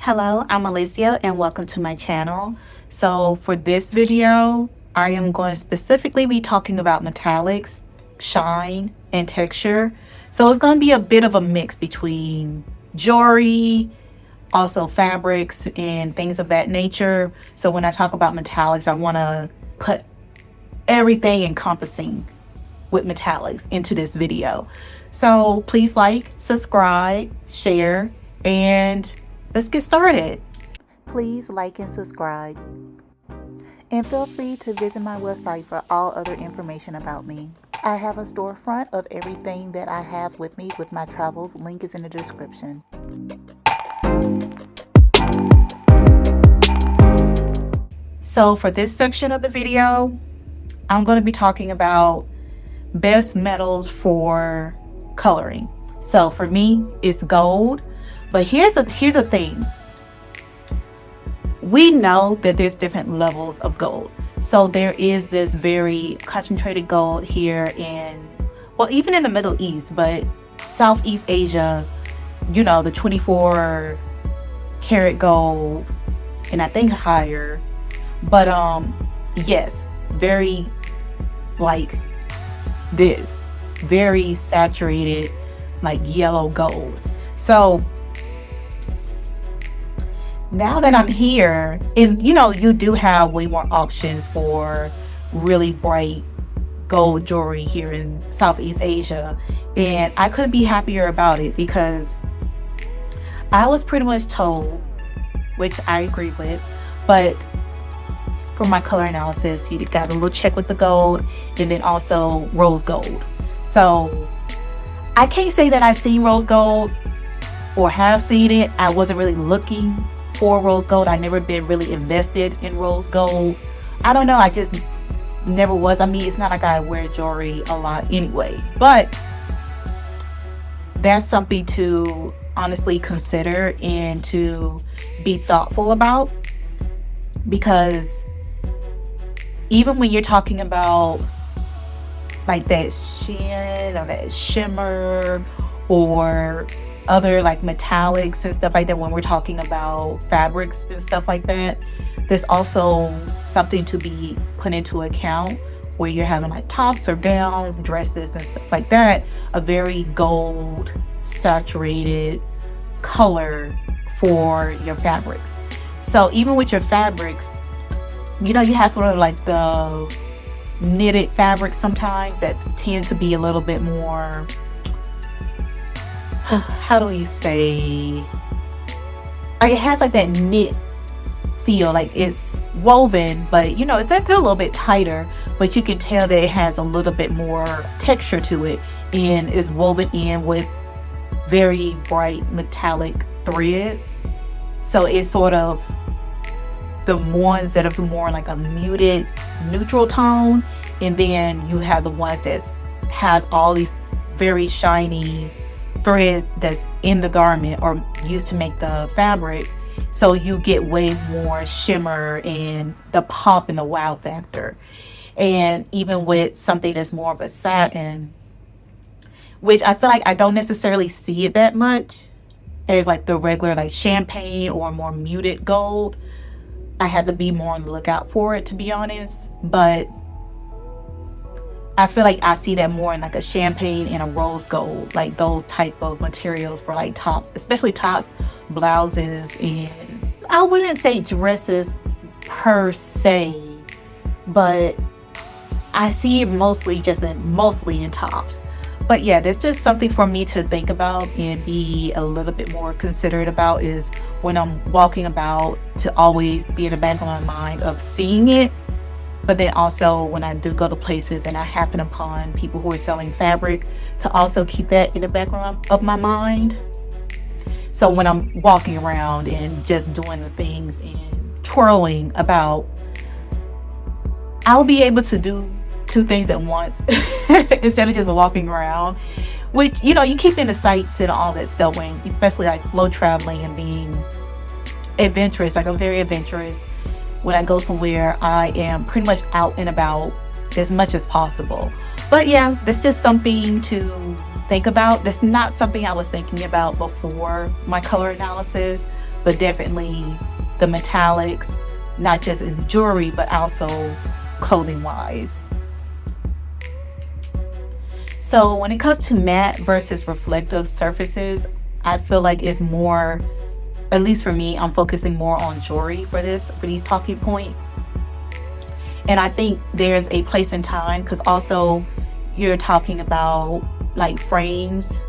Hello, I'm Malaceo and welcome to my channel. So for this video, I am going to specifically be talking about metallics, shine, and texture. So it's going to be a bit of a mix between jewelry, also fabrics, and things of that nature. So when I talk about metallics, I want to put everything encompassing with metallics into this video. So please like, subscribe, share, and let's get started. Please like and subscribe. And feel free to visit my website for all other information about me. I have a storefront of everything that I have with me with my travels. Link is in the description. So for this section of the video, I'm going to be talking about best metals for coloring. So for me, it's gold. But here's the thing. We know that there's different levels of gold. So there is this very concentrated gold here in, well, even in the Middle East, but Southeast Asia, you know, the 24 karat gold, and I think higher. But yes, very like this, very saturated, like yellow gold. So now that I'm here, and you know, you do have way more options for really bright gold jewelry here in Southeast Asia, and I couldn't be happier about it because I was pretty much told, which I agree with, but for my color analysis, you got a little check with the gold and then also rose gold. So I can't say that I've seen rose gold or have seen it. I wasn't really looking for rose gold. I never been really invested in rose gold. I don't know, I just never was. I mean, it's not like I wear jewelry a lot anyway, but that's something to honestly consider and to be thoughtful about, because even when you're talking about like that sheen or that shimmer or other like metallics and stuff like that, when we're talking about fabrics and stuff like that, there's also something to be put into account where you're having like tops or gowns, dresses and stuff like that, a very gold saturated color for your fabrics. So even with your fabrics, you know, you have sort of like the knitted fabric sometimes that tend to be a little bit more, how do you say, like it has like that knit feel, like it's woven, but you know, it's that feel a little bit tighter, but you can tell that it has a little bit more texture to it and is woven in with very bright metallic threads. So it's sort of the ones that are more like a muted neutral tone, and then you have the ones that has all these very shiny threads that's in the garment or used to make the fabric, so you get way more shimmer and the pop and the wow factor. And even with something that's more of a satin, which I feel like I don't necessarily see it that much as like the regular like champagne or more muted gold, I had to be more on the lookout for it, to be honest. But I feel like I see that more in like a champagne and a rose gold, like those type of materials for like tops, especially tops, blouses, and I wouldn't say dresses per se, but I see it mostly in tops. But yeah, that's just something for me to think about and be a little bit more considerate about, is when I'm walking about, to always be in the back of my mind of seeing it. But then also when I do go to places and I happen upon people who are selling fabric, to also keep that in the background of my mind. So when I'm walking around and just doing the things and twirling about, I'll be able to do two things at once instead of just walking around, which, you know, you keep in the sights and all that stuff, when especially like slow traveling and being adventurous. Like I'm very adventurous. When I go somewhere, I am pretty much out and about as much as possible. But yeah, that's just something to think about. That's not something I was thinking about before my color analysis, but definitely the metallics, not just in jewelry, but also clothing wise. So when it comes to matte versus reflective surfaces, I feel like it's more, at least for me, I'm focusing more on jewelry for these talking points. And I think there's a place and time, because also you're talking about like frames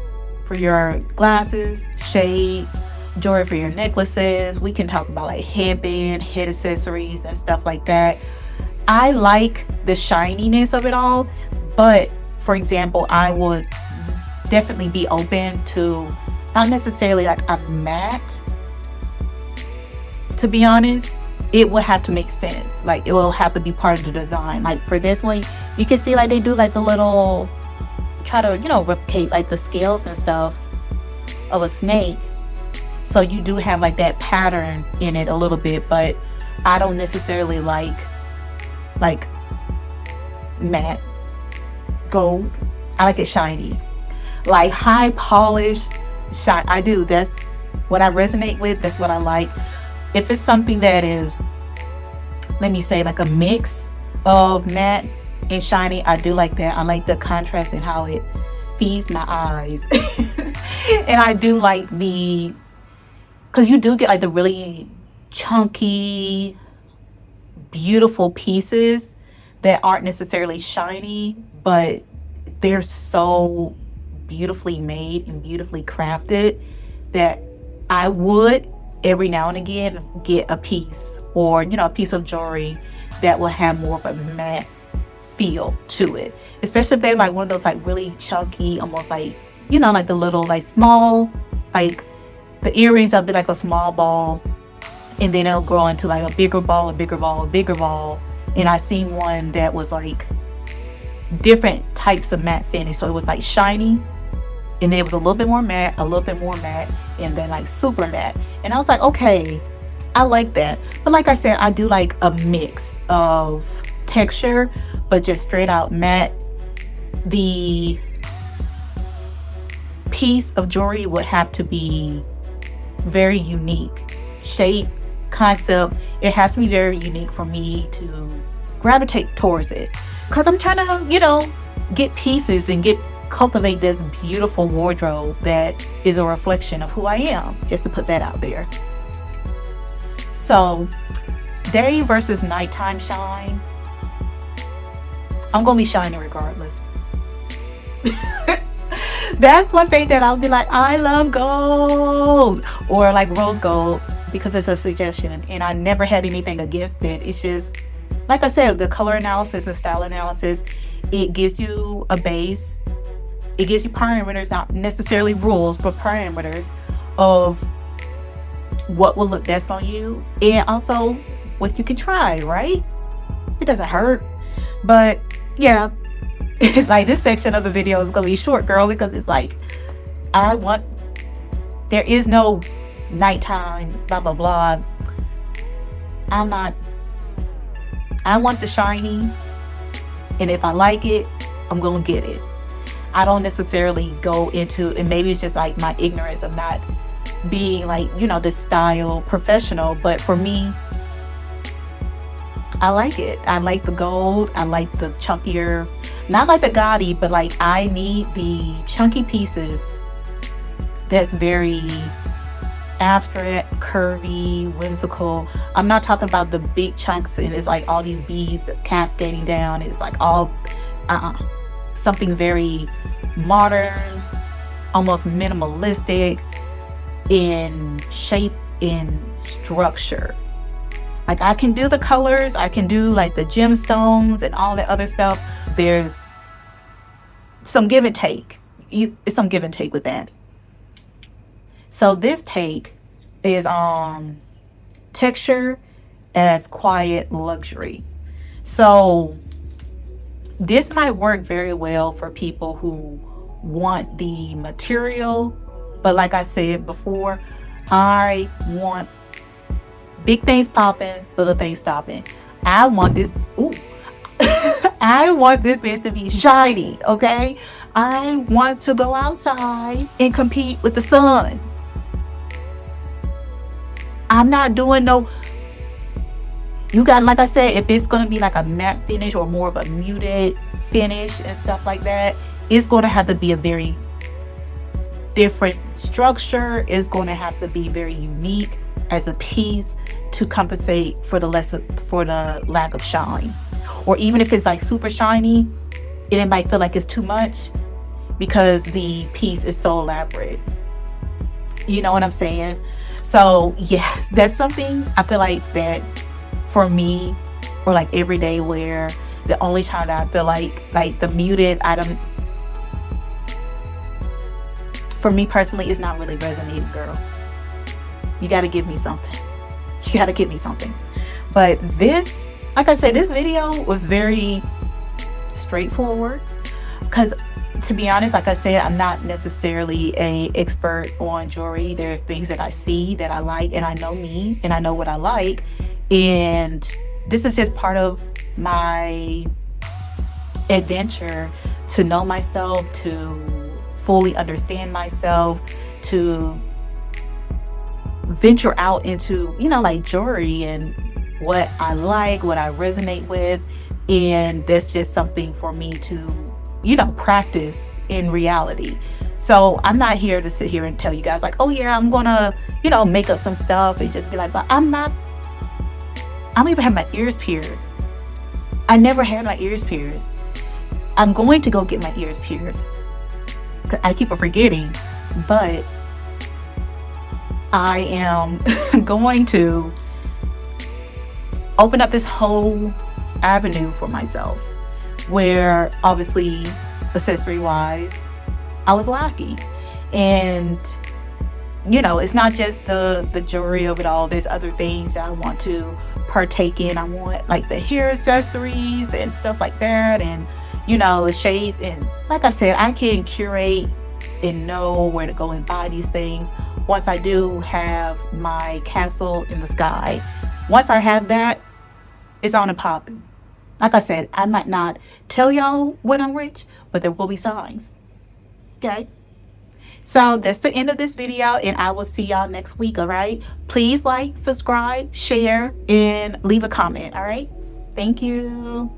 for your glasses, shades, jewelry for your necklaces. We can talk about like headband, head accessories, and stuff like that. I like the shininess of it all, but for example, I would definitely be open to not necessarily like a matte. To be honest, it will have to make sense. Like it will have to be part of the design. Like for this one, you can see like they do like the little, try to, replicate like the scales and stuff of a snake. So you do have like that pattern in it a little bit, but I don't necessarily like matte gold. I like it shiny, like high polished shine. I do. That's what I resonate with. That's what I like. If it's something that is, let me say, like a mix of matte and shiny, I do like that. I like the contrast and how it feeds my eyes. And I do like because you do get like the really chunky, beautiful pieces that aren't necessarily shiny, but they're so beautifully made and beautifully crafted that I would every now and again get a piece, or a piece of jewelry that will have more of a matte feel to it, especially if they're like one of those like really chunky, almost like like the little like small, like the earrings will be like a small ball, and then it'll grow into like a bigger ball, a bigger ball, a bigger ball. And I seen one that was like different types of matte finish, so it was like shiny, and then it was a little bit more matte, a little bit more matte, and then like super matte. And I was like, okay, I like that. But like I said, I do like a mix of texture, but just straight out matte. The piece of jewelry would have to be very unique. Shape, concept, it has to be very unique for me to gravitate towards it. Because I'm trying to, get pieces and cultivate this beautiful wardrobe that is a reflection of who I am, just to put that out there. So, day versus nighttime shine. I'm going to be shining regardless. That's one thing that I'll be like, I love gold, or like rose gold, because it's a suggestion, and I never had anything against it. It's just, like I said, the color analysis and style analysis, it gives you a base. It gives you parameters, not necessarily rules, but parameters of what will look best on you, and also what you can try, right? It doesn't hurt. But yeah, like this section of the video is gonna be short, girl, because it's like, there is no nighttime, blah, blah, blah. I want the shiny, and if I like it, I'm gonna get it. I don't necessarily go into, and maybe it's just like my ignorance of not being like, this style professional, but for me, I like it. I like the gold. I like the chunkier, not like the gaudy, but like I need the chunky pieces that's very abstract, curvy, whimsical. I'm not talking about the big chunks and it's like all these beads cascading down. It's like all something very modern, almost minimalistic in shape, in structure. Like I can do the colors, I can do like the gemstones and all that other stuff. There's some give and take. It's some give and take with that. So this take is texture as quiet luxury. So this might work very well for people who want the material, but like I said before, I want big things popping, little things stopping. I want this, I want this bitch to be shiny, okay? I want to go outside and compete with the sun. I'm not doing no, you got, like I said, if it's going to be like a matte finish or more of a muted finish and stuff like that, it's going to have to be a very different structure. It's going to have to be very unique as a piece to compensate for the lack of shine. Or even if it's like super shiny, it might feel like it's too much because the piece is so elaborate. You know what I'm saying? So yes, that's something I feel like that for me, or like everyday wear, the only time that I feel like the muted item for me personally is not really resonating, girl. You got to give me something. You got to give me something. But this, like I said, this video was very straightforward because, to be honest, like I said, I'm not necessarily a expert on jewelry. There's things that I see that I like, and I know me and I know what I like, and this is just part of my adventure to know myself, to fully understand myself, to venture out into, you know, like jewelry and what I like, what I resonate with. And that's just something for me to, you know, practice in reality. So I'm not here to sit here and tell you guys like, oh yeah, I'm gonna, you know, make up some stuff and just be like, but I'm not. I don't even have my ears pierced. I never had my ears pierced. I'm going to go get my ears pierced. I keep forgetting, but I am going to open up this whole avenue for myself where obviously accessory wise I was lacking. And you know, it's not just the jewelry of it all. There's other things that I want to partake in. I want like the hair accessories and stuff like that, and you know, the shades. And like I said, I can curate and know where to go and buy these things once I do have my castle in the sky. Once I have that, it's on and popping. Like I said, I might not tell y'all when I'm rich, but there will be signs. Okay? So that's the end of this video, and I will see y'all next week, all right? Please like, subscribe, share, and leave a comment, all right? Thank you.